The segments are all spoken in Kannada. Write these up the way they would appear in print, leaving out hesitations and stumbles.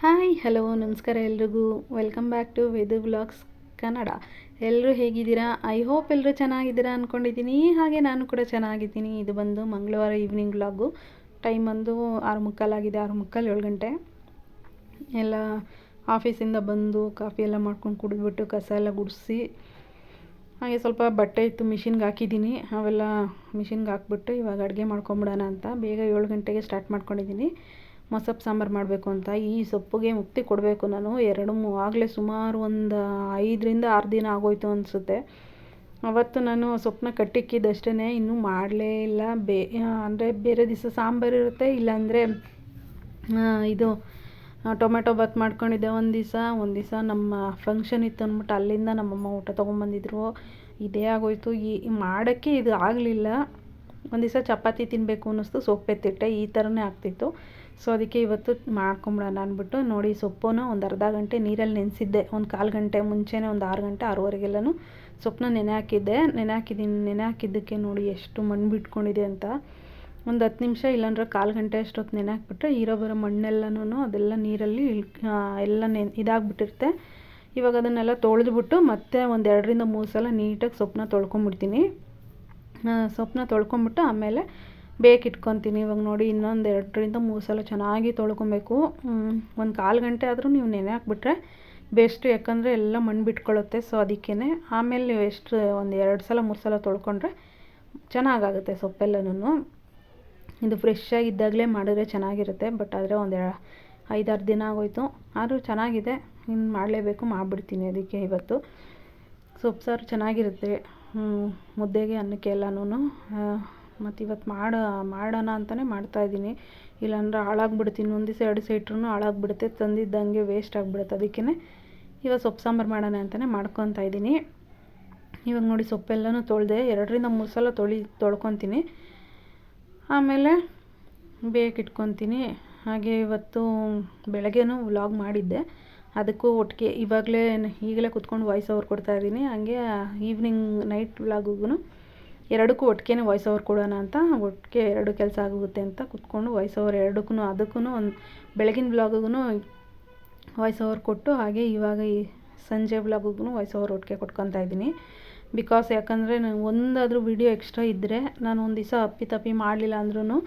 ಹಾಯ್ ಹಲೋ ನಮಸ್ಕಾರ ಎಲ್ರಿಗೂ. Welcome back to Vedu vlogs Kannada. ಎಲ್ಲರೂ ಹೇಗಿದ್ದೀರಾ? ಐ ಹೋಪ್ ಎಲ್ಲರೂ ಚೆನ್ನಾಗಿದ್ದೀರಾ ಅಂದ್ಕೊಂಡಿದ್ದೀನಿ. ಹಾಗೆ ನಾನು ಕೂಡ ಚೆನ್ನಾಗಿದ್ದೀನಿ. ಇದು ಬಂದು ಮಂಗಳವಾರ ಈವ್ನಿಂಗ್ ವ್ಲಾಗು. ಟೈಮ್ ಬಂದು 6:45 ಆಗಿದೆ. 6:45 7 ಗಂಟೆ. ಎಲ್ಲ ಆಫೀಸಿಂದ ಬಂದು ಕಾಫಿ ಎಲ್ಲ ಮಾಡ್ಕೊಂಡು ಕುಡಿದ್ಬಿಟ್ಟು ಕಸ ಎಲ್ಲ ಗುಡಿಸಿ, ಹಾಗೆ ಸ್ವಲ್ಪ ಬಟ್ಟೆ ಇತ್ತು ಮಿಷಿನ್ಗೆ ಹಾಕಿದ್ದೀನಿ. ಅವೆಲ್ಲ ಮಿಷಿನ್ಗೆ ಹಾಕ್ಬಿಟ್ಟು ಇವಾಗ ಅಡುಗೆ ಮಾಡ್ಕೊಂಬಿಡೋಣ ಅಂತ ಬೇಗ 7 ಗಂಟೆಗೆ ಸ್ಟಾರ್ಟ್ ಮಾಡ್ಕೊಂಡಿದ್ದೀನಿ. ಮೊಸಪ್ಪು ಸಾಂಬಾರು ಮಾಡಬೇಕು ಅಂತ. ಈ ಸೊಪ್ಪಿಗೆ ಮುಕ್ತಿ ಕೊಡಬೇಕು ನಾನು. ಆಗಲೇ ಸುಮಾರು ಒಂದು 5-6 ದಿನ ಆಗೋಯ್ತು ಅನಿಸುತ್ತೆ. ಅವತ್ತು ನಾನು ಸೊಪ್ಪನ್ನ ಕಟ್ಟಿಕ್ಕಿದ್ದಷ್ಟೇ, ಇನ್ನೂ ಮಾಡಲೇ ಇಲ್ಲ. ಅಂದರೆ ಬೇರೆ ದಿವಸ ಸಾಂಬಾರು ಇರುತ್ತೆ, ಇಲ್ಲಾಂದರೆ ಇದು ಟೊಮೆಟೊ ಬಾತ್ ಮಾಡ್ಕೊಂಡಿದ್ದೆ ಒಂದು ದಿವಸ ನಮ್ಮ ಫಂಕ್ಷನ್ ಇತ್ತು ಅಂದ್ಬಿಟ್ಟು ಅಲ್ಲಿಂದ ನಮ್ಮಮ್ಮ ಊಟ ತೊಗೊಂಬಂದಿದ್ರು. ಇದೇ ಆಗೋಯ್ತು. ಮಾಡೋಕ್ಕೆ ಇದು ಆಗಲಿಲ್ಲ. ಒಂದು ದಿವಸ ಚಪಾತಿ ತಿನ್ನಬೇಕು ಅನ್ನಿಸ್ತು, ಸೊಪ್ಪೆತ್ತಿಟ್ಟೆ. ಈ ಥರನೇ ಆಗ್ತಿತ್ತು. ಸೊ ಅದಕ್ಕೆ ಇವತ್ತು ಮಾಡ್ಕೊಂಬಿಡೋಣ ಅಂದ್ಬಿಟ್ಟು ನೋಡಿ, ಸೊಪ್ಪನ್ನು ಒಂದು ಅರ್ಧ ಗಂಟೆ ನೀರಲ್ಲಿ ನೆನೆಸಿದ್ದೆ. ಒಂದು 1/4 ಗಂಟೆ ಮುಂಚೆನೇ, ಒಂದು 6 ಗಂಟೆ 6:30ಗೆಲ್ಲನೂ ಸೊಪ್ಪನ್ನ ನೆನೆ ಹಾಕಿದ್ದಕ್ಕೆ ನೋಡಿ ಎಷ್ಟು ಮಣ್ಣು ಬಿಟ್ಕೊಂಡಿದೆ ಅಂತ. ಒಂದು 10 ನಿಮಿಷ ಇಲ್ಲಾಂದ್ರೆ 1/4 ಗಂಟೆ ಅಷ್ಟೊತ್ತು ನೆನೆ ಹಾಕ್ಬಿಟ್ರೆ ಬರೋ ಮಣ್ಣೆಲ್ಲನೂ ಅದೆಲ್ಲ ನೀರಲ್ಲಿ ಎಲ್ಲ ಇದಾಗ್ಬಿಟ್ಟಿರುತ್ತೆ. ಇವಾಗ ಅದನ್ನೆಲ್ಲ ತೊಳೆದ್ಬಿಟ್ಟು ಮತ್ತೆ ಒಂದು 2-3 ಸಲ ನೀಟಾಗಿ ಸೊಪ್ಪನ್ನ ತೊಳ್ಕೊಂಬಿಡ್ತೀನಿ. ಸೊಪ್ಪನ್ನ ತೊಳ್ಕೊಂಬಿಟ್ಟು ಆಮೇಲೆ ಬೇಕಿಟ್ಕೊತೀನಿ. ಇವಾಗ ನೋಡಿ ಇನ್ನೊಂದು 2-3 ಸಲ ಚೆನ್ನಾಗಿ ತೊಳ್ಕೊಬೇಕು. ಒಂದು 1/4 ಗಂಟೆ ಆದರೂ ನೀವು ನೆನೆ ಹಾಕ್ಬಿಟ್ರೆ ಬೆಸ್ಟು, ಯಾಕಂದರೆ ಎಲ್ಲ ಮಣ್ಣು ಬಿಟ್ಕೊಳ್ಳುತ್ತೆ. ಸೊ ಅದಕ್ಕೇ ಆಮೇಲೆ ನೀವು ಎಷ್ಟು ಒಂದು 2 ಸಲ 3 ಸಲ ತೊಳ್ಕೊಂಡ್ರೆ ಚೆನ್ನಾಗಾಗುತ್ತೆ ಸೊಪ್ಪೆಲ್ಲನೂ. ಇದು ಫ್ರೆಶ್ ಆಗಿದ್ದಾಗಲೇ ಮಾಡಿದ್ರೆ ಚೆನ್ನಾಗಿರುತ್ತೆ. ಬಟ್ ಆದರೆ ಒಂದು 5-6 ದಿನ ಆಗೋಯ್ತು, ಆದರೂ ಚೆನ್ನಾಗಿದೆ. ಇನ್ನು ಮಾಡಲೇಬೇಕು, ಮಾಡಿಬಿಡ್ತೀನಿ. ಅದಕ್ಕೆ ಇವತ್ತು ಸೊಪ್ಪು ಸಾರು ಚೆನ್ನಾಗಿರುತ್ತೆ ಮುದ್ದೆಗೆ, ಅನ್ನಕ್ಕೆ ಎಲ್ಲನೂ. ಮತ್ತು ಇವತ್ತು ಮಾಡೋಣ ಅಂತಲೇ ಮಾಡ್ತಾಯಿದ್ದೀನಿ. ಇಲ್ಲಾಂದ್ರೆ ಹಾಳಾಗ್ಬಿಡುತ್ತೆ. ಒಂದು ದಿವಸ 2 ದಿವಸ ಇಟ್ರೂ ಹಾಳಾಗ್ಬಿಡುತ್ತೆ, ತಂದಿದ್ದಂಗೆ ವೇಸ್ಟ್ ಆಗಿಬಿಡುತ್ತೆ. ಅದಕ್ಕೇ ಇವಾಗ ಸೊಪ್ಪು ಸಾಂಬಾರು ಮಾಡೋಣ ಅಂತಲೇ ಮಾಡ್ಕೊತಾ ಇದ್ದೀನಿ. ಇವಾಗ ನೋಡಿ ಸೊಪ್ಪೆಲ್ಲನೂ ತೊಳೆದೆ, 2-3 ಸಲ ತೊಳ್ಕೊತೀನಿ. ಆಮೇಲೆ ಬೇಕಿಟ್ಕೊತೀನಿ. ಹಾಗೆ ಇವತ್ತು ಬೆಳಗ್ಗೆನೂ ವ್ಲಾಗ್ ಮಾಡಿದ್ದೆ, ಅದಕ್ಕೂ ಒಟ್ಟಿಗೆ ಈಗಲೇ ಕುತ್ಕೊಂಡು ವಾಯ್ಸ್ ಓವರ್ ಕೊಡ್ತಾಯಿದ್ದೀನಿ. ಹಾಗೆ ಈವ್ನಿಂಗ್ ನೈಟ್ ವ್ಲಾಗಿಗೂ ಎರಡಕ್ಕೂ ಒಟ್ಟಿಗೆ ವಾಯ್ಸ್ ಓವರ್ ಕೊಡೋಣ ಅಂತ, ಒಟ್ಟಿಗೆ 2 ಕೆಲಸ ಆಗುತ್ತೆ ಅಂತ ಕುತ್ಕೊಂಡು ವಾಯ್ಸ್ ಓವರ್ ಅದಕ್ಕೂ ಒಂದು ಬೆಳಗಿನ ವ್ಲಾಗಿಗೂ ವಾಯ್ಸ್ ಓವರ್ ಕೊಟ್ಟು, ಹಾಗೆ ಇವಾಗ ಈ ಸಂಜೆ ವ್ಲಾಗಿಗೂ ವಾಯ್ಸ್ ಓವರ್ ಒಟ್ಟಿಗೆ ಕೊಟ್ಕೊತಾ ಇದ್ದೀನಿ. ಯಾಕಂದರೆ ನಾನು ಒಂದಾದರೂ ವೀಡಿಯೋ ಎಕ್ಸ್ಟ್ರಾ ಇದ್ದರೆ, ನಾನು ಒಂದು ದಿವಸ ಅಪ್ಪಿ ಮಾಡಲಿಲ್ಲ ಅಂದ್ರೂ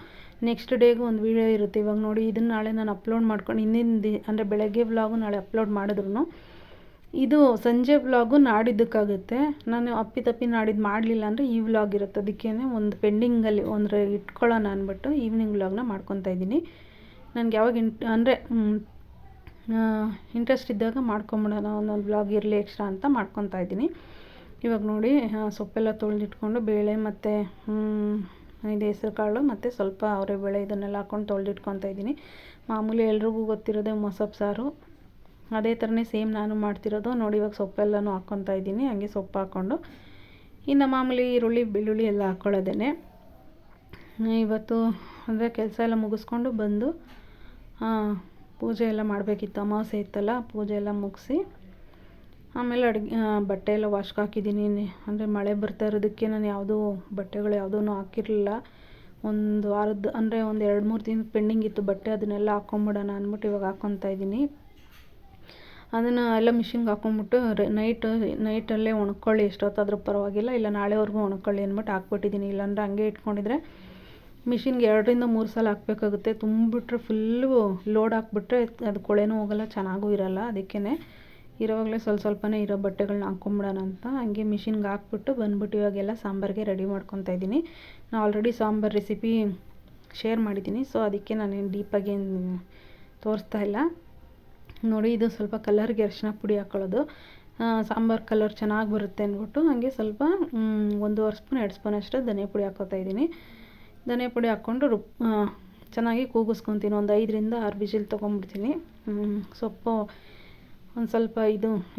ನೆಕ್ಸ್ಟ್ ಡೇಗೂ ಒಂದು ವೀಡಿಯೋ ಇರುತ್ತೆ. ಇವಾಗ ನೋಡಿ ಇದನ್ನು ನಾಳೆ ನಾನು ಅಪ್ಲೋಡ್ ಮಾಡ್ಕೊಂಡು ಅಂದರೆ ಬೆಳಗ್ಗೆ ವ್ಲಾಗು ನಾಳೆ ಅಪ್ಲೋಡ್ ಮಾಡಿದ್ರು ಇದು ಸಂಜೆ ವ್ಲಾಗು ನಾಡಿದ್ದಕ್ಕಾಗುತ್ತೆ. ನಾನು ಅಪ್ಪಿ ನಾಡಿದ್ದು ಮಾಡಲಿಲ್ಲ ಅಂದರೆ ಈ ವ್ಲಾಗ್ ಇರುತ್ತೆ. ಅದಕ್ಕೇ ಒಂದು ಪೆಂಡಿಂಗಲ್ಲಿ ಇಟ್ಕೊಳ್ಳೋಣ ಅಂದ್ಬಿಟ್ಟು ಈವ್ನಿಂಗ್ ವ್ಲಾಗ್ನ ಮಾಡ್ಕೊತಾ ಇದ್ದೀನಿ. ನನಗೆ ಯಾವಾಗ ಅಂದರೆ ಇಂಟ್ರೆಸ್ಟ್ ಇದ್ದಾಗ ಮಾಡ್ಕೊಂಬಿಡೋಣ, ಒಂದೊಂದು ವ್ಲಾಗ್ ಇರಲಿ ಎಕ್ಸ್ಟ್ರಾ ಅಂತ ಮಾಡ್ಕೊತಾ ಇದ್ದೀನಿ. ಇವಾಗ ನೋಡಿ ಸೊಪ್ಪೆಲ್ಲ ತೊಳೆದಿಟ್ಕೊಂಡು ಬೇಳೆ ಮತ್ತು ಇದು ಹೆಸರು ಕಾಳು ಮತ್ತು ಸ್ವಲ್ಪ ಅವರೆಬೇಳೆ ಇದನ್ನೆಲ್ಲ ಹಾಕ್ಕೊಂಡು ತೊಳೆದಿಟ್ಕೊತಾ ಇದ್ದೀನಿ. ಮಾಮೂಲಿ ಎಲ್ರಿಗೂ ಗೊತ್ತಿರೋದೇ ಮೊಸಪ್ಪು ಸಾರು, ಅದೇ ಥರನೇ ಸೇಮ್ ನಾನು ಮಾಡ್ತಿರೋದು. ನೋಡಿ ಇವಾಗ ಸೊಪ್ಪೆಲ್ಲನೂ ಹಾಕ್ಕೊತಾ ಇದ್ದೀನಿ. ಹಾಗೆ ಸೊಪ್ಪು ಹಾಕ್ಕೊಂಡು ಇನ್ನು ಮಾಮೂಲಿ ಈರುಳ್ಳಿ ಬೆಳ್ಳುಳ್ಳಿ ಎಲ್ಲ ಹಾಕ್ಕೊಳ್ಳೋದೇ. ಇವತ್ತು ಅಂದರೆ ಕೆಲಸ ಎಲ್ಲ ಮುಗಿಸ್ಕೊಂಡು ಬಂದು ಪೂಜೆ ಎಲ್ಲ ಮಾಡಬೇಕಿತ್ತು. ಅಮಾವಾಸ್ಯೆ ಇತ್ತಲ್ಲ, ಪೂಜೆ ಎಲ್ಲ ಮುಗಿಸಿ ಆಮೇಲೆ ಬಟ್ಟೆ ಎಲ್ಲ ವಾಶ್ಗೆ ಹಾಕಿದ್ದೀನಿ. ಅಂದರೆ ಮಳೆ ಬರ್ತಾ ಇರೋದಕ್ಕೆ ನಾನು ಬಟ್ಟೆಗಳು ಯಾವುದೂ ಹಾಕಿರಲಿಲ್ಲ. ಒಂದು ವಾರದ್ದು ಅಂದರೆ ಒಂದು 2-3 ದಿನ ಪೆಂಡಿಂಗ್ ಇತ್ತು ಬಟ್ಟೆ, ಅದನ್ನೆಲ್ಲ ಹಾಕ್ಕೊಂಬಿಡೋಣ ಅಂದ್ಬಿಟ್ಟು ಇವಾಗ ಹಾಕ್ಕೊತಾ ಇದ್ದೀನಿ. ಅದನ್ನು ಎಲ್ಲ ಮಿಷಿನ್ಗೆ ಹಾಕ್ಕೊಂಬಿಟ್ಟು ನೈಟಲ್ಲೇ ಒಣಕೊಳ್ಳಿ, ಎಷ್ಟೊತ್ತಾದರೂ ಪರವಾಗಿಲ್ಲ, ಇಲ್ಲ ನಾಳೆವರೆಗೂ ಒಣಕೊಳ್ಳಿ ಅಂದ್ಬಿಟ್ಟು ಹಾಕ್ಬಿಟ್ಟಿದ್ದೀನಿ. ಇಲ್ಲಾಂದರೆ ಹಂಗೆ ಇಟ್ಕೊಂಡಿದ್ರೆ ಮಿಷಿನ್ಗೆ 2-3 ಸಲ ಹಾಕಬೇಕಾಗುತ್ತೆ. ತುಂಬಿಬಿಟ್ರೆ ಫುಲ್ಲು ಲೋಡ್ ಹಾಕ್ಬಿಟ್ರೆ ಅದು ಕೊಳೆನೂ ಹೋಗಲ್ಲ, ಚೆನ್ನಾಗೂ ಇರೋಲ್ಲ. ಅದಕ್ಕೇ ಇರೋವಾಗಲೇ ಸ್ವಲ್ಪನೇ ಇರೋ ಬಟ್ಟೆಗಳನ್ನ ಹಾಕ್ಕೊಂಬಿಡೋಣ ಅಂತ ಹಂಗೆ ಮಿಷಿನ್ಗೆ ಹಾಕ್ಬಿಟ್ಟು ಬಂದ್ಬಿಟ್ಟು ಇವಾಗೆಲ್ಲ ಸಾಂಬಾರಿಗೆ ರೆಡಿ ಮಾಡ್ಕೊತಾ ಇದ್ದೀನಿ. ನಾನು ಆಲ್ರೆಡಿ ಸಾಂಬಾರು ರೆಸಿಪಿ ಶೇರ್ ಮಾಡಿದ್ದೀನಿ, ಸೊ ಅದಕ್ಕೆ ನಾನೇನು ಡೀಪಾಗಿ ತೋರಿಸ್ತಾ ಇಲ್ಲ. ನೋಡಿ ಇದು ಸ್ವಲ್ಪ ಕಲರ್ಗೆ ಅರಿಶಿನ ಪುಡಿ ಹಾಕ್ಕೊಳ್ಳೋದು, ಸಾಂಬಾರು ಕಲರ್ ಚೆನ್ನಾಗಿ ಬರುತ್ತೆ ಅಂದ್ಬಿಟ್ಟು. ಹಾಗೆ ಸ್ವಲ್ಪ 1.5 ಸ್ಪೂನ್ 2 ಸ್ಪೂನ್ ಅಷ್ಟು ಧನಿಯಾ ಪುಡಿ ಹಾಕ್ಕೊತಾ ಇದ್ದೀನಿ. ಧನಿಯಾ ಪುಡಿ ಹಾಕ್ಕೊಂಡು ಚೆನ್ನಾಗಿ ಕೂಗಿಸ್ಕೊತೀನಿ. ಒಂದು 5-6 ವಿಜಿಲ್ ತೊಗೊಂಬಿಡ್ತೀನಿ. ಸೊಪ್ಪು ಒಂದು ಸ್ವಲ್ಪ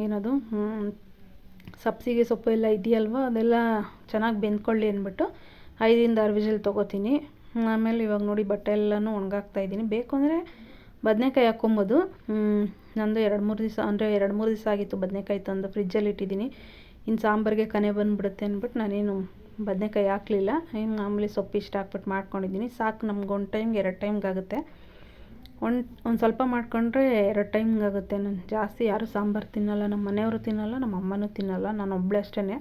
ಏನದು ಸಬ್ಸಿಗೆ ಸೊಪ್ಪು ಎಲ್ಲ ಇದೆಯಲ್ವ, ಅದೆಲ್ಲ ಚೆನ್ನಾಗಿ ಬೆಂದ್ಕೊಳ್ಳಿ ಅಂದ್ಬಿಟ್ಟು 5-6 ವಿಜಿಲ್ ತೊಗೋತೀನಿ. ಆಮೇಲೆ ಇವಾಗ ನೋಡಿ ಬಟ್ಟೆ ಎಲ್ಲನೂ ಒಣಗಾಕ್ತಾಯಿದ್ದೀನಿ. ಬೇಕು ಅಂದರೆ ಬದನೇಕಾಯಿ ಹಾಕ್ಕೊಬೋದು. ನಂದು 2-3 ದಿವಸ ಅಂದರೆ 2-3 ದಿವಸ ಆಗಿತ್ತು ಬದನೇಕಾಯಿ ತಂದು ಫ್ರಿಜ್ಜಲ್ಲಿ ಇಟ್ಟಿದ್ದೀನಿ. ಇನ್ನು ಸಾಂಬಾರಿಗೆ ಕನೆ ಬಂದುಬಿಡುತ್ತೆ ಅಂದ್ಬಿಟ್ಟು ನಾನೇನು ಬದನೇಕಾಯಿ ಹಾಕಲಿಲ್ಲ. ಮಾಮೂಲಿ ಸೊಪ್ಪು ಇಷ್ಟ ಹಾಕ್ಬಿಟ್ಟು ಮಾಡ್ಕೊಂಡಿದ್ದೀನಿ. ಸಾಕು, ನಮ್ಗೆ 1 ಟೈಮ್ಗೆ 2 ಟೈಮ್ಗಾಗುತ್ತೆ. ಒಂದು ಸ್ವಲ್ಪ ಮಾಡಿಕೊಂಡ್ರೆ 2 ಟೈಮ್ಗಾಗುತ್ತೆ. ನಾನು ಜಾಸ್ತಿ ಯಾರೂ ಸಾಂಬಾರು ತಿನ್ನಲ್ಲ, ನಮ್ಮ ಮನೆಯವರು ತಿನ್ನಲ್ಲ, ನಮ್ಮ ಅಮ್ಮನೂ ತಿನ್ನಲ್ಲ, ನಾನು ಒಬ್ಬಳೇ ಅಷ್ಟೇ,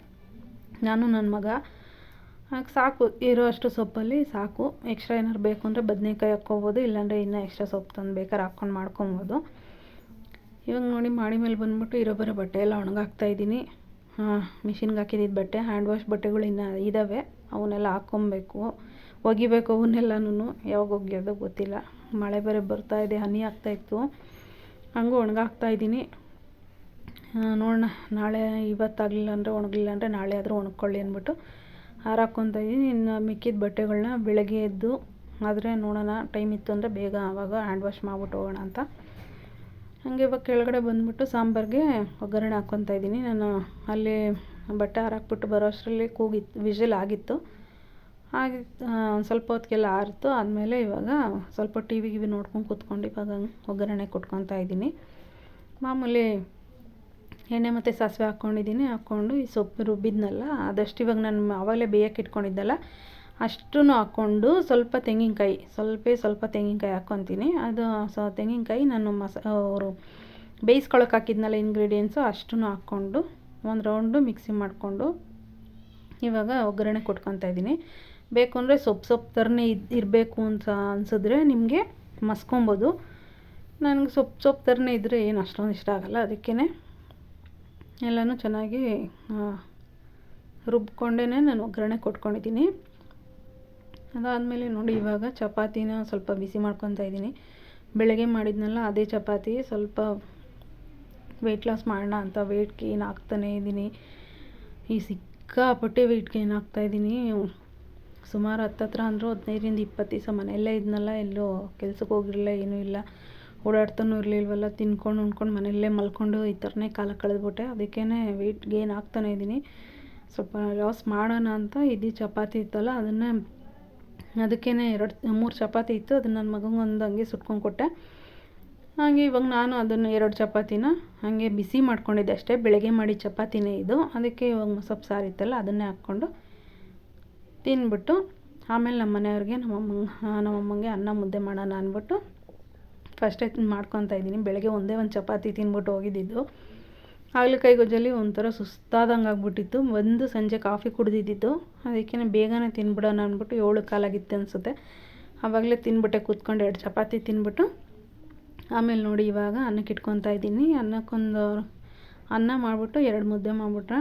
ನಾನು ನನ್ನ ಮಗ. ಸಾಕು, ಇರೋ ಅಷ್ಟು ಸೊಪ್ಪಲ್ಲಿ ಸಾಕು. ಎಕ್ಸ್ಟ್ರಾ ಏನಾದ್ರು ಬೇಕು ಅಂದರೆ ಬದನೇಕಾಯಿ ಹಾಕ್ಕೊಬೋದು, ಇಲ್ಲಾಂದರೆ ಇನ್ನೂ ಎಕ್ಸ್ಟ್ರಾ ಸೊಪ್ಪು ತಂದು ಬೇಕಾದ್ರೆ ಹಾಕ್ಕೊಂಡು ಮಾಡ್ಕೊಬೋದು. ಇವಾಗ ನೋಡಿ ಮಾಡಿ ಮೇಲೆ ಬಂದುಬಿಟ್ಟು ಇರೋ ಬರೋ ಬಟ್ಟೆ ಎಲ್ಲ ಒಣಗಾಕ್ತಾಯಿದ್ದೀನಿ. ಮಿಷಿನ್ಗೆ ಹಾಕಿದ್ದಿದ್ದು ಬಟ್ಟೆ, ಹ್ಯಾಂಡ್ ವಾಶ್ ಬಟ್ಟೆಗಳು ಇನ್ನೂ ಇದ್ದಾವೆ, ಅವನ್ನೆಲ್ಲ ಹಾಕ್ಕೊಬೇಕು, ಒಗಿಬೇಕು ಅವನ್ನೆಲ್ಲನೂ. ಯಾವಾಗ ಒಗೆಯೋದು ಗೊತ್ತಿಲ್ಲ, ಮಳೆ ಬೇರೆ ಬರ್ತಾಯಿದೆ, ಹನಿ ಆಗ್ತಾಯಿತ್ತು, ಹಂಗೂ ಒಣಗಾಕ್ತಾಯಿದ್ದೀನಿ. ನೋಡೋಣ, ನಾಳೆ ಇವತ್ತಾಗಲಿಲ್ಲ ಅಂದರೆ ಒಣಗಲಿಲ್ಲ ಅಂದರೆ ನಾಳೆ ಆದರೂ ಒಣಗ್ಕೊಳ್ಳಿ ಅಂದ್ಬಿಟ್ಟು ಹಾರಾಕ್ಕೊತಾಯಿದ್ದೀನಿ. ಇನ್ನು ಮಿಕ್ಕಿದ ಬಟ್ಟೆಗಳನ್ನ ಬೆಳಗ್ಗೆ ಎದ್ದು ಆದರೆ ನೋಡೋಣ, ಟೈಮ್ ಇತ್ತು ಅಂದರೆ ಬೇಗ ಆವಾಗ ಹ್ಯಾಂಡ್ ವಾಶ್ ಮಾಡ್ಬಿಟ್ಟು ಹೋಗೋಣ ಅಂತ. ಹಾಗೆ ಇವಾಗ ಕೆಳಗಡೆ ಬಂದುಬಿಟ್ಟು ಸಾಂಬಾರಿಗೆ ಒಗ್ಗರಣೆ ಹಾಕ್ಕೊತಾಯಿದ್ದೀನಿ. ನಾನು ಅಲ್ಲಿ ಬಟ್ಟೆ ಹಾರಾಕ್ಬಿಟ್ಟು ಬರೋ ಅಷ್ಟರಲ್ಲಿ ವಿಷಲ್ ಆಗಿತ್ತು. ಒಂದು ಸ್ವಲ್ಪ ಹೊತ್ತಿಗೆಲ್ಲ ಆರಿತು. ಆದಮೇಲೆ ಇವಾಗ ಸ್ವಲ್ಪ ಟಿ ವಿ ನೋಡ್ಕೊಂಡು ಕೂತ್ಕೊಂಡು ಇವಾಗ ಒಗ್ಗರಣೆ ಕೊಟ್ಕೊತಾಯಿದ್ದೀನಿ. ಮಾಮೂಲಿ ಎಣ್ಣೆ ಮತ್ತು ಸಾಸಿವೆ ಹಾಕ್ಕೊಂಡಿದ್ದೀನಿ. ಹಾಕ್ಕೊಂಡು ಈ ಸೊಪ್ಪು ರುಬ್ಬಿದ್ನಲ್ಲ ಅದಷ್ಟು ಇವಾಗ ನಾನು ಆವಾಗಲೇ ಬೇಯಕ್ಕೆ ಇಟ್ಕೊಂಡಿದ್ದಲ್ಲ ಅಷ್ಟೂ ಹಾಕ್ಕೊಂಡು ಸ್ವಲ್ಪ ತೆಂಗಿನಕಾಯಿ ಹಾಕ್ಕೊತೀನಿ. ಅದು ತೆಂಗಿನಕಾಯಿ ನಾನು ಅವರು ಬೇಯಿಸ್ಕೊಳಕ್ಕೆ ಹಾಕಿದ್ನಲ್ಲ ಇಂಗ್ರೀಡಿಯೆಂಟ್ಸು ಅಷ್ಟೂ ಹಾಕ್ಕೊಂಡು ಒಂದು ರೌಂಡು ಮಿಕ್ಸಿ ಮಾಡಿಕೊಂಡು ಇವಾಗ ಒಗ್ಗರಣೆ ಕೊಟ್ಕೊತಾಯಿದ್ದೀನಿ. ಬೇಕು ಅಂದರೆ ಸೊಪ್ಪು ಥರನೇ ಇರಬೇಕು ಅಂತ ಅನಿಸಿದ್ರೆ ನಿಮಗೆ ಮಸ್ಕೊಬೋದು. ನನಗೆ ಸೊಪ್ಪು ಥರನೇ ಇದ್ದರೆ ಏನು ಅಷ್ಟೊಂದು ಇಷ್ಟ ಆಗೋಲ್ಲ, ಅದಕ್ಕೇ ಎಲ್ಲನೂ ಚೆನ್ನಾಗಿ ರುಬ್ಕೊಂಡೇ ನಾನು ಒಗ್ಗರಣೆ ಕೊಟ್ಕೊಂಡಿದ್ದೀನಿ. ಅದಾದಮೇಲೆ ನೋಡಿ ಇವಾಗ ಚಪಾತಿನ ಸ್ವಲ್ಪ ಬಿಸಿ ಮಾಡ್ಕೊತಾಯಿದ್ದೀನಿ. ಬೆಳಗ್ಗೆ ಮಾಡಿದ್ನಲ್ಲ ಅದೇ ಚಪಾತಿ, ಸ್ವಲ್ಪ ವೆಯ್ಟ್ ಲಾಸ್ ಮಾಡೋಣ ಅಂತ ವೆಯ್ಟ್ ಗೇನ್ ಆಗ್ತಾನೇ ಇದ್ದೀನಿ. ಈ ಸಿಕ್ಕಾಪಟ್ಟೆ ವೆಯ್ಟ್ ಗೇನ್ ಆಗ್ತಾಯಿದ್ದೀನಿ. ಸುಮಾರು ಹತ್ತತ್ರ ಅಂದರೂ 15-20 ದಿವಸ ಮನೆಯಲ್ಲೇ ಇದ್ನಲ್ಲ, ಎಲ್ಲೋ ಕೆಲ್ಸಕ್ಕೆ ಹೋಗಿರಲಿಲ್ಲ, ಏನೂ ಇಲ್ಲ, ಓಡಾಡ್ತಾನೂ ಇರಲಿಲ್ವಲ್ಲ, ತಿನ್ಕೊಂಡು ಉಣ್ಕೊಂಡು ಮನೆಯಲ್ಲೇ ಮಲ್ಕೊಂಡು ಈ ಥರನೇ ಕಾಲ ಕಳೆದ್ಬಿಟ್ಟೆ. ಅದಕ್ಕೇ ವೆಯ್ಟ್ ಗೇನ್ ಆಗ್ತಾನೇ ಇದ್ದೀನಿ. ಸ್ವಲ್ಪ ಲಾಸ್ ಮಾಡೋಣ ಅಂತ ಚಪಾತಿ ಇತ್ತಲ್ಲ ಅದಕ್ಕೇ 2-3 ಚಪಾತಿ ಇತ್ತು, ಅದನ್ನು ನನ್ನ ಮಗನಿಗೊಂದು ಹಂಗೆ ಸುಟ್ಕೊಂಡು ಕೊಟ್ಟೆ. ಹಾಗೆ ಇವಾಗ ನಾನು ಅದನ್ನು 2 ಚಪಾತಿನ ಹಾಗೆ ಬಿಸಿ ಮಾಡ್ಕೊಂಡಿದ್ದೆ ಅಷ್ಟೇ, ಬೆಳಗ್ಗೆ ಮಾಡಿ ಚಪಾತಿನೇ ಇದು. ಅದಕ್ಕೆ ಇವಾಗ ಮಸೊಪ್ಪು ಸಾರು ಇತ್ತಲ್ಲ ಅದನ್ನೇ ಹಾಕ್ಕೊಂಡು ತಿಂದ್ಬಿಟ್ಟು ಆಮೇಲೆ ನಮ್ಮ ಮನೆಯವ್ರಿಗೆ ನಮ್ಮಮ್ಮಂಗೆ ಅನ್ನ ಮುದ್ದೆ ಮಾಡೋಣ ಅಂದ್ಬಿಟ್ಟು ಫಸ್ಟೇ ಮಾಡ್ಕೊತಾಯಿದ್ದೀನಿ. ಬೆಳಗ್ಗೆ ಒಂದೇ ಒಂದು ಚಪಾತಿ ತಿಂದ್ಬಿಟ್ಟು ಹೋಗಿದ್ದಿದ್ದು. ಹಾಗಲಕಾಯಿ ಗೊಜ್ಜಲ್ಲಿ ಒಂಥರ ಸುಸ್ತಾದಂಗೆ ಆಗ್ಬಿಟ್ಟಿತ್ತು. ಸಂಜೆ ಕಾಫಿ ಕುಡಿದಿದ್ದು, ಅದಕ್ಕೇ ಬೇಗನೆ ತಿನ್ಬಿಡೋಣ ಅಂದ್ಬಿಟ್ಟು 7 ಕಾಲಾಗಿತ್ತು ಅನಿಸುತ್ತೆ. ಆವಾಗಲೇ ತಿಂದ್ಬಿಟ್ಟೆ ಕೂತ್ಕೊಂಡು 2 ಚಪಾತಿ ತಿಂದ್ಬಿಟ್ಟು ಆಮೇಲೆ ನೋಡಿ ಇವಾಗ ಅನ್ನಕ್ಕೆ ಇಟ್ಕೊತಾಯಿದ್ದೀನಿ. ಅನ್ನಕ್ಕೊಂದು ಅನ್ನ ಮಾಡಿಬಿಟ್ಟು 2 ಮುದ್ದೆ ಮಾಡಿಬಿಟ್ರೆ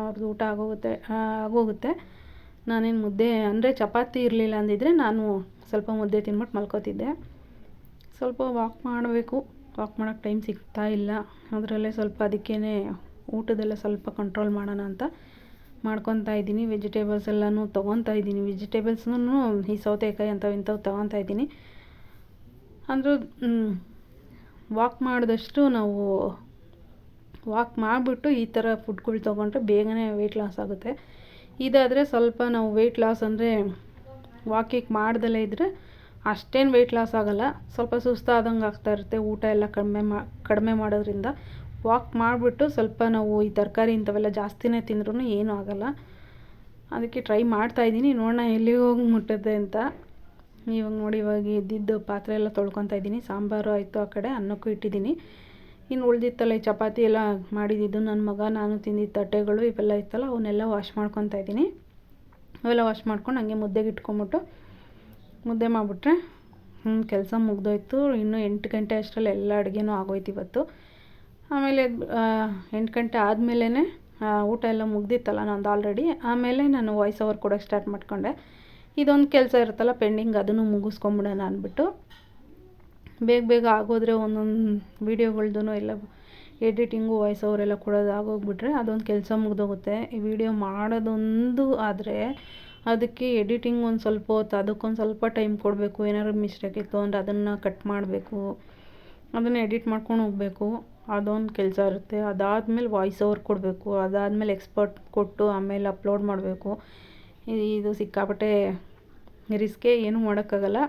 ಅವ್ರದ್ದು ಊಟ ಆಗೋಗುತ್ತೆ. ನಾನೇನು ಮುದ್ದೆ ಅಂದರೆ ಚಪಾತಿ ಇರಲಿಲ್ಲ ಅಂದಿದ್ರೆ ನಾನು ಸ್ವಲ್ಪ ಮುದ್ದೆ ತಿಂದ್ಬಿಟ್ಟು ಮಲ್ಕೋತಿದ್ದೆ. ಸ್ವಲ್ಪ ವಾಕ್ ಮಾಡಬೇಕು, ವಾಕ್ ಮಾಡೋಕ್ಕೆ ಟೈಮ್ ಸಿಗ್ತಾ ಇಲ್ಲ. ಅದರಲ್ಲೇ ಸ್ವಲ್ಪ ಅದಕ್ಕೇ ಊಟದೆಲ್ಲ ಸ್ವಲ್ಪ ಕಂಟ್ರೋಲ್ ಮಾಡೋಣ ಅಂತ ಮಾಡ್ಕೊತಾಯಿದ್ದೀನಿ. ವೆಜಿಟೇಬಲ್ಸ್ ಎಲ್ಲನೂ ತೊಗೊತಾಯಿದ್ದೀನಿ. ವೆಜಿಟೇಬಲ್ಸ್ನೂ ಈ ಸೌತೆಕಾಯಿ ಇಂಥವು ತೊಗೊತಾಯಿದ್ದೀನಿ. ಅಂದರೂ ವಾಕ್ ಮಾಡಿದಷ್ಟು ನಾವು ವಾಕ್ ಮಾಡಿಬಿಟ್ಟು ಈ ಥರ ಫುಡ್ಗಳು ತೊಗೊಂಡ್ರೆ ಬೇಗನೆ ವೆಯ್ಟ್ ಲಾಸ್ ಆಗುತ್ತೆ. ಇದಾದರೆ ಸ್ವಲ್ಪ ನಾವು ವೆಯ್ಟ್ ಲಾಸ್ ಅಂದರೆ ವಾಕಿಂಗ್ ಮಾಡ್ದಲೇ ಇದ್ದರೆ ಅಷ್ಟೇನು ವೆಯ್ಟ್ ಲಾಸ್ ಆಗೋಲ್ಲ, ಸ್ವಲ್ಪ ಸುಸ್ತಾದಂಗೆ ಆಗ್ತಾಯಿರುತ್ತೆ. ಊಟ ಎಲ್ಲ ಕಡಿಮೆ ಮಾಡೋದ್ರಿಂದ ವಾಕ್ ಮಾಡಿಬಿಟ್ಟು ಸ್ವಲ್ಪ ನಾವು ಈ ತರಕಾರಿ ಇಂಥವೆಲ್ಲ ಜಾಸ್ತಿನೇ ತಿಂದ್ರೂ ಏನೂ ಆಗೋಲ್ಲ. ಅದಕ್ಕೆ ಟ್ರೈ ಮಾಡ್ತಾಯಿದ್ದೀನಿ, ನೋಡೋಣ ಎಲ್ಲಿಗೆ ಹೋಗಿ ಮುಟ್ಟುತ್ತೆ ಅಂತ. ಇವಾಗ ನೋಡಿ ಇವಾಗ ಇದ್ದಿದ್ದು ಪಾತ್ರೆ ಎಲ್ಲ ತೊಳ್ಕೊತಾಯಿದ್ದೀನಿ. ಸಾಂಬಾರು ಆಯಿತು, ಆ ಕಡೆ ಅನ್ನಕ್ಕೂ ಇಟ್ಟಿದ್ದೀನಿ. ಇನ್ನು ಉಳಿದಿತ್ತಲ್ಲ ಈ ಚಪಾತಿ ಎಲ್ಲ ಮಾಡಿದ್ದು ನನ್ನ ಮಗ ನಾನು ತಿಂದಿದ್ದ ತಟ್ಟೆಗಳು ಇವೆಲ್ಲ ಇತ್ತಲ್ಲ ಅವನ್ನೆಲ್ಲ ವಾಶ್ ಮಾಡ್ಕೊತಾಯಿದ್ದೀನಿ. ಅವೆಲ್ಲ ವಾಶ್ ಮಾಡ್ಕೊಂಡು ಹಂಗೆ ಮುದ್ದೆಗೆ ಇಟ್ಕೊಂಬಿಟ್ಟು ಮುದ್ದೆ ಮಾಡಿಬಿಟ್ರೆ ಕೆಲಸ ಮುಗ್ದೋಯ್ತು. ಇನ್ನು 8 ಗಂಟೆ ಅಷ್ಟರಲ್ಲಿ ಎಲ್ಲ ಅಡುಗೆನೂ ಆಗೋಯ್ತು ಇವತ್ತು. ಆಮೇಲೆ 8 ಗಂಟೆ ಆದಮೇಲೆ ಊಟ ಎಲ್ಲ ಮುಗ್ದಿತ್ತಲ್ಲ ನಂದು ಆಲ್ರೆಡಿ. ಆಮೇಲೆ ನಾನು ವಾಯ್ಸ್ ಓವರ್ ಕೊಡೋಕ್ಕೆ ಸ್ಟಾರ್ಟ್ ಮಾಡ್ಕೊಂಡೆ. ಇದೊಂದು ಕೆಲಸ ಇರುತ್ತಲ್ಲ ಪೆಂಡಿಂಗ್, ಅದನ್ನು ಮುಗಿಸ್ಕೊಂಬಿಡೋಣ ಅಂದ್ಬಿಟ್ಟು ಬೇಗ ಆಗೋದ್ರೆ ಒಂದೊಂದು ವೀಡಿಯೋಗಳ್ದು ಎಲ್ಲ ಎಡಿಟಿಂಗು ವಾಯ್ಸ್ ಓವರೆಲ್ಲ ಕೊಡೋದು ಆಗೋಗ್ಬಿಟ್ರೆ ಅದೊಂದು ಕೆಲಸ ಮುಗ್ದೋಗುತ್ತೆ. ಈ ವಿಡಿಯೋ ಮಾಡೋದೊಂದು ಆದರೆ ಅದಕ್ಕೆ ಎಡಿಟಿಂಗ್ ಒಂದು ಸ್ವಲ್ಪ ಹೊತ್ತು ಅದಕ್ಕೊಂದು ಸ್ವಲ್ಪ ಟೈಮ್ ಕೊಡಬೇಕು. ಏನಾದ್ರು ಮಿಸ್ಟೇಕ್ ಇತ್ತು ಅಂದರೆ ಅದನ್ನು ಕಟ್ ಮಾಡಬೇಕು, ಅದನ್ನು ಎಡಿಟ್ ಮಾಡ್ಕೊಂಡು ಹೋಗಬೇಕು, ಅದೊಂದು ಕೆಲಸ ಇರುತ್ತೆ. ಅದಾದಮೇಲೆ ವಾಯ್ಸ್ ಓವರ್ ಕೊಡಬೇಕು, ಅದಾದಮೇಲೆ ಎಕ್ಸ್ಪರ್ಟ್ ಕೊಟ್ಟು ಆಮೇಲೆ ಅಪ್ಲೋಡ್ ಮಾಡಬೇಕು. ಇದು ಸಿಕ್ಕಾಪಟ್ಟೆ ರಿಸ್ಕೇ, ಏನೂ ಮಾಡೋಕ್ಕಾಗಲ್ಲ.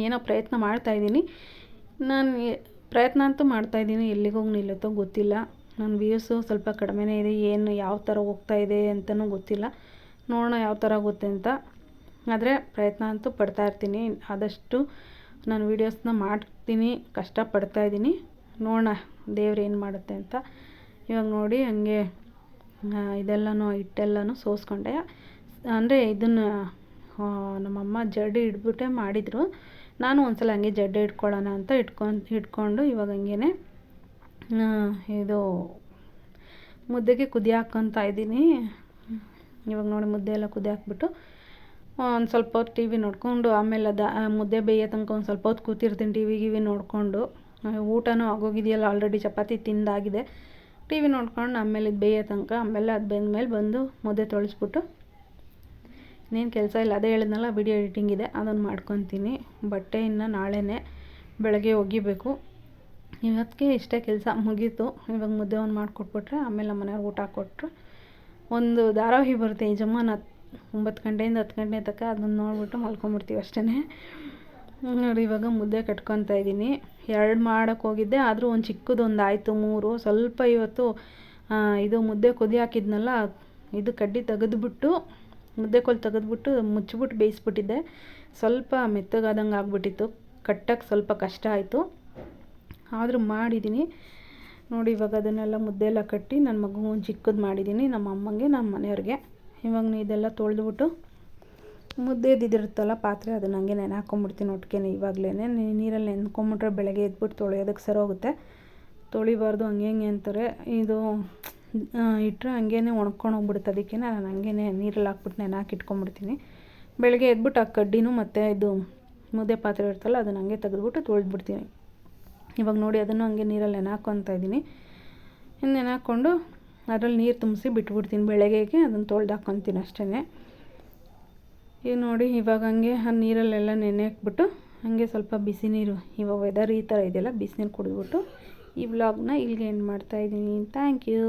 ಏನೋ ಪ್ರಯತ್ನ ಮಾಡ್ತಾಯಿದ್ದೀನಿ. ನಾನು ಪ್ರಯತ್ನ ಅಂತೂ ಮಾಡ್ತಾಯಿದ್ದೀನಿ, ಎಲ್ಲಿಗೋಗಿ ನಿಲ್ಲುತ್ತೋ ಗೊತ್ತಿಲ್ಲ. ನನ್ನ ವ್ಯೂಸು ಸ್ವಲ್ಪ ಕಡಿಮೆನೇ ಇದೆ, ಯಾವ ಥರ ಹೋಗ್ತಾಯಿದೆ ಅಂತಲೂ ಗೊತ್ತಿಲ್ಲ. ನೋಡೋಣ ಯಾವ ಥರ ಆಗುತ್ತೆ ಅಂತ. ಆದರೆ ಪ್ರಯತ್ನ ಅಂತೂ ಪಡ್ತಾಯಿರ್ತೀನಿ. ಆದಷ್ಟು ನಾನು ವೀಡಿಯೋಸ್ನ ಮಾಡ್ತೀನಿ, ಕಷ್ಟಪಡ್ತಾಯಿದ್ದೀನಿ. ನೋಡೋಣ ದೇವ್ರು ಏನು ಮಾಡುತ್ತೆ ಅಂತ. ಇವಾಗ ನೋಡಿ ಹಂಗೆ ಇದೆಲ್ಲನೂ ಹಿಟ್ಟೆಲ್ಲನೂ ಸೋಸ್ಕೊಂಡೆ. ಅಂದರೆ ಇದನ್ನು ನಮ್ಮಮ್ಮ ಜಡ್ಡಿ ಹಿಡ್ಬಿಟ್ಟೆ ಮಾಡಿದರು. ನಾನು ಒಂದ್ಸಲ ಹಂಗೆ ಜಡ್ಡೆ ಇಟ್ಕೊಳ್ಳೋಣ ಅಂತ ಇಟ್ಕೊಂಡು ಇವಾಗ ಹಂಗೇ ಇದು ಮುದ್ದೆಗೆ ಕುದಿ ಹಾಕ್ಕೊತಾ ಇದ್ದೀನಿ. ಇವಾಗ ನೋಡಿ ಮುದ್ದೆ ಎಲ್ಲ ಕುದಿ ಹಾಕ್ಬಿಟ್ಟು ಒಂದು ಸ್ವಲ್ಪ ಹೊತ್ತು ಟಿ ವಿ ನೋಡಿಕೊಂಡು ಆಮೇಲೆ ಮುದ್ದೆ ಬೇಯೋ ತನಕ ಒಂದು ಸ್ವಲ್ಪ ಹೊತ್ತು ಕೂತಿರ್ತೀನಿ ಟಿ ವಿ ನೋಡಿಕೊಂಡು. ಊಟನೂ ಆಗೋಗಿದೆಯಲ್ಲ, ಆಲ್ರೆಡಿ ಚಪಾತಿ ತಿಂದಾಗಿದೆ. ಟಿ ವಿ ನೋಡ್ಕೊಂಡು ಆಮೇಲೆ ಇದು ಬೇಯೋ ತನಕ, ಆಮೇಲೆ ಅದು ಬೆಂದಮೇಲೆ ಬಂದು ಮುದ್ದೆ ತೊಳೆಸ್ಬಿಟ್ಟು ಇನ್ನೇನು ಕೆಲಸ ಇಲ್ಲ. ಅದೇ ಹೇಳಿದ್ನಲ್ಲ, ವಿಡಿಯೋ ಎಡಿಟಿಂಗ್ ಇದೆ, ಅದನ್ನು ಮಾಡ್ಕೊತೀನಿ. ಬಟ್ಟೆ ಇನ್ನು ನಾಳೆನೇ ಬೆಳಗ್ಗೆ ಒಗಿಬೇಕು. ಇವತ್ತಿಗೆ ಇಷ್ಟೇ ಕೆಲಸ ಮುಗೀತು. ಇವಾಗ ಮುದ್ದೆ ಒಂದು ಮಾಡಿಕೊಟ್ಬಿಟ್ರೆ ಆಮೇಲೆ ನಮ್ಮ ಮನೆಯವ್ರಿಗೆ ಊಟ ಕೊಟ್ಟರೆ ಒಂದು ಧಾರಾವಾಹಿ ಬರುತ್ತೆ ಯಜಮಾನ 9 ಗಂಟೆಯಿಂದ 10 ಗಂಟೆ ತನಕ, ಅದನ್ನು ನೋಡ್ಬಿಟ್ಟು ಮಲ್ಕೊಂಬಿಡ್ತೀವಿ ಅಷ್ಟೇ. ನೋಡಿ ಇವಾಗ ಮುದ್ದೆ ಕಟ್ಕೊತಾ ಇದ್ದೀನಿ. 2 ಮಾಡೋಕ್ಕೆ ಹೋಗಿದ್ದೆ, ಆದರೂ ಒಂದು ಚಿಕ್ಕದೊಂದು ಆಯಿತು 3. ಸ್ವಲ್ಪ ಇವತ್ತು ಇದು ಮುದ್ದೆ ಕುದಿ ಹಾಕಿದ್ನಲ್ಲ, ಇದು ಕಡ್ಡಿ ತೆಗೆದುಬಿಟ್ಟು ಮುದ್ದೆ ಕೋಲು ತೆಗೆದುಬಿಟ್ಟು ಮುಚ್ಚಿಬಿಟ್ಟು ಬೇಯಿಸ್ಬಿಟ್ಟಿದ್ದೆ. ಸ್ವಲ್ಪ ಮೆತ್ತಗಾದಂಗೆ ಆಗ್ಬಿಟ್ಟಿತ್ತು, ಕಟ್ಟಕ್ಕೆ ಸ್ವಲ್ಪ ಕಷ್ಟ ಆಯಿತು, ಆದರೂ ಮಾಡಿದ್ದೀನಿ. ನೋಡಿ ಇವಾಗ ಅದನ್ನೆಲ್ಲ ಮುದ್ದೆ ಎಲ್ಲ ಕಟ್ಟಿ ನನ್ನ ಮಗು ಒಂದು ಚಿಕ್ಕದು ಮಾಡಿದ್ದೀನಿ, ನಮ್ಮ ಅಮ್ಮಂಗೆ ನಮ್ಮ ಮನೆಯವ್ರಿಗೆ. ಇವಾಗ ಇದೆಲ್ಲ ತೊಳೆದ್ಬಿಟ್ಟು ಮುದ್ದೆ ಇದ್ದಿರುತ್ತಲ್ಲ ಪಾತ್ರೆ, ಅದನ್ನ ಹಂಗೆ ನೆನೆ ಹಾಕ್ಕೊಂಬಿಡ್ತೀನಿ ಒಟ್ಟಿಗೆ. ಇವಾಗಲೇ ನೀರಲ್ಲಿ ನೆನ್ಕೊಂಬಿಟ್ರೆ ಬೆಳಗ್ಗೆ ಎದ್ಬಿಟ್ಟು ತೊಳೆಯೋದಕ್ಕೆ ಸರೋಗುತ್ತೆ. ತೊಳಿಬಾರ್ದು ಹಂಗೆ ಅಂತಾರೆ. ಇದು ಇಟ್ಟರೆ ಹಂಗೇ ಒಣಗ್ಕೊಂಡು ಹೋಗ್ಬಿಡುತ್ತೆ. ಅದಕ್ಕೆ ನಾನು ಹಂಗೇ ನೀರಲ್ಲಿ ಹಾಕ್ಬಿಟ್ಟು ನೆನೆ ಹಾಕಿ ಇಟ್ಕೊಂಬಿಡ್ತೀನಿ. ಬೆಳಗ್ಗೆ ಎದ್ಬಿಟ್ಟು ಆ ಕಡ್ಡಿನೂ ಮತ್ತು ಇದು ಮುದ್ದೆ ಪಾತ್ರೆ ಇರ್ತಲ್ಲ ಅದನ್ನು ಹಂಗೆ ತೆಗೆದ್ಬಿಟ್ಟು ತೊಳೆದ್ಬಿಡ್ತೀನಿ. ಇವಾಗ ನೋಡಿ ಅದನ್ನು ಹಂಗೆ ನೀರಲ್ಲಿ ನೆನೆ ಹಾಕ್ಕೊತಾ ಇದ್ದೀನಿ. ಇನ್ನು ನೆನೆ ಹಾಕ್ಕೊಂಡು ಅದರಲ್ಲಿ ನೀರು ತುಂಬಿಸಿ ಬಿಟ್ಬಿಡ್ತೀನಿ. ಬೆಳಗ್ಗೆಗೆ ಅದನ್ನು ತೊಳೆದು ಹಾಕ್ಕೊತೀನಿ ಅಷ್ಟೇ. ಈಗ ನೋಡಿ ಇವಾಗ ಹಂಗೆ ಆ ನೀರಲ್ಲೆಲ್ಲ ನೆನೆ ಹಾಕ್ಬಿಟ್ಟು ಹಾಗೆ ಸ್ವಲ್ಪ ಬಿಸಿ ನೀರು, ಇವಾಗ ವೆದರ್ ಈ ಥರ ಇದೆಯಲ್ಲ, ಬಿಸಿನೀರು ಕುಡಿದ್ಬಿಟ್ಟು ಈ ವ್ಲಾಗ್ನ ಇಲ್ಲಿಗೆ ಎಂಡ್ ಮಾಡ್ತಾಯಿದ್ದೀನಿ. Thank you.